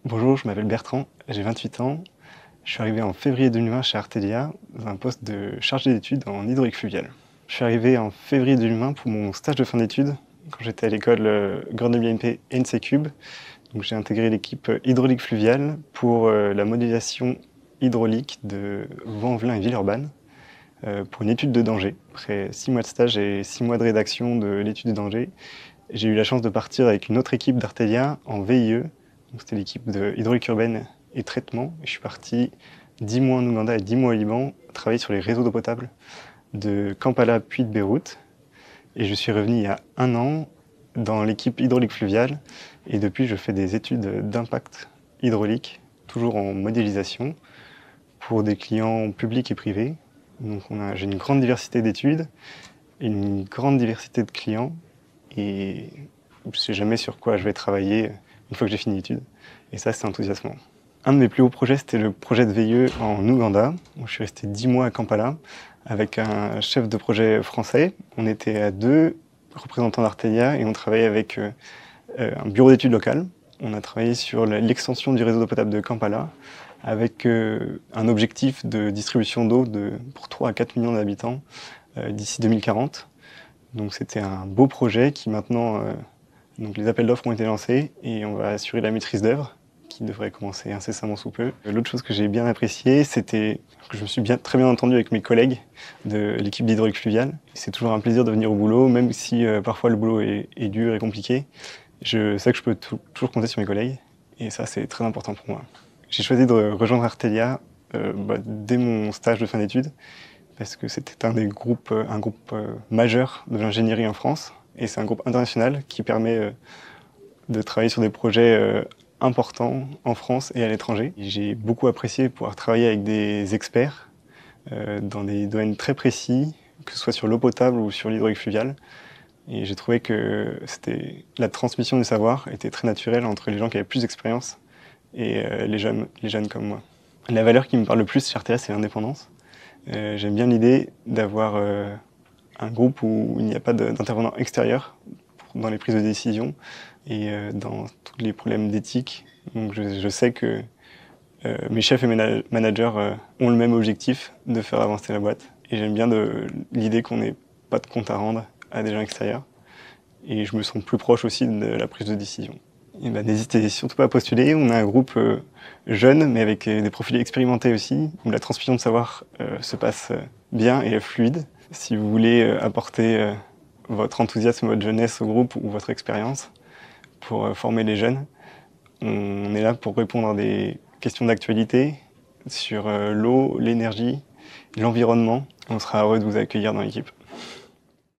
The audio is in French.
Bonjour, je m'appelle Bertrand, j'ai 28 ans. Je suis arrivé en février 2020 chez Artelia, dans un poste de chargé d'études en hydraulique fluviale. Je suis arrivé en février 2020 pour mon stage de fin d'études, quand j'étais à l'école Grenoble INP NC-Cube. Donc j'ai intégré l'équipe hydraulique fluviale pour la modélisation hydraulique de Vaux-en-Velin et Villeurbanne pour une étude de danger. Après 6 mois de stage et 6 mois de rédaction de l'étude de danger, j'ai eu la chance de partir avec une autre équipe d'Artelia en VIE. C'était l'équipe de hydraulique urbaine et traitement. Et je suis parti 10 mois en Ouganda et 10 mois au Liban, travailler sur les réseaux d'eau potable de Kampala puis de Beyrouth. Et je suis revenu il y a 1 an dans l'équipe hydraulique fluviale. Et depuis, je fais des études d'impact hydraulique, toujours en modélisation, pour des clients publics et privés. Donc j'ai une grande diversité d'études, une grande diversité de clients. Et je ne sais jamais sur quoi je vais travailler une fois que j'ai fini l'étude. Et ça, c'est enthousiasmant. Un de mes plus hauts projets, c'était le projet de VIE en Ouganda, où je suis resté 10 mois à Kampala, avec un chef de projet français. On était à 2 représentants d'Artelia et on travaillait avec un bureau d'études local. On a travaillé sur l'extension du réseau d'eau potable de Kampala, avec un objectif de distribution d'eau pour 3 à 4 millions d'habitants d'ici 2040. Donc c'était un beau projet qui maintenant, donc les appels d'offres ont été lancés et on va assurer la maîtrise d'œuvre qui devrait commencer incessamment sous peu. L'autre chose que j'ai bien appréciée, c'était que je me suis très bien entendu avec mes collègues de l'équipe d'hydraulique fluviale. C'est toujours un plaisir de venir au boulot, même si parfois le boulot est dur et compliqué. Je sais que je peux toujours compter sur mes collègues et ça c'est très important pour moi. J'ai choisi de rejoindre Artelia dès mon stage de fin d'études, parce que c'était un groupe majeur de l'ingénierie en France. Et c'est un groupe international qui permet de travailler sur des projets importants en France et à l'étranger. J'ai beaucoup apprécié pouvoir travailler avec des experts dans des domaines très précis, que ce soit sur l'eau potable ou sur l'hydraulique fluviale. Et j'ai trouvé que la transmission du savoir était très naturelle entre les gens qui avaient plus d'expérience et les jeunes comme moi. La valeur qui me parle le plus chez Artelia, c'est l'indépendance. J'aime bien l'idée d'avoir un groupe où il n'y a pas d'intervenants extérieurs dans les prises de décision et dans tous les problèmes d'éthique. Donc je sais que mes chefs et managers ont le même objectif de faire avancer la boîte. Et j'aime bien l'idée qu'on n'ait pas de compte à rendre à des gens extérieurs. Et je me sens plus proche aussi de la prise de décision. N'hésitez surtout pas à postuler. On a un groupe jeune, mais avec des profils expérimentés aussi, où la transmission de savoir se passe bien et est fluide. Si vous voulez apporter votre enthousiasme, votre jeunesse au groupe ou votre expérience pour former les jeunes, on est là pour répondre à des questions d'actualité sur l'eau, l'énergie, l'environnement. On sera heureux de vous accueillir dans l'équipe.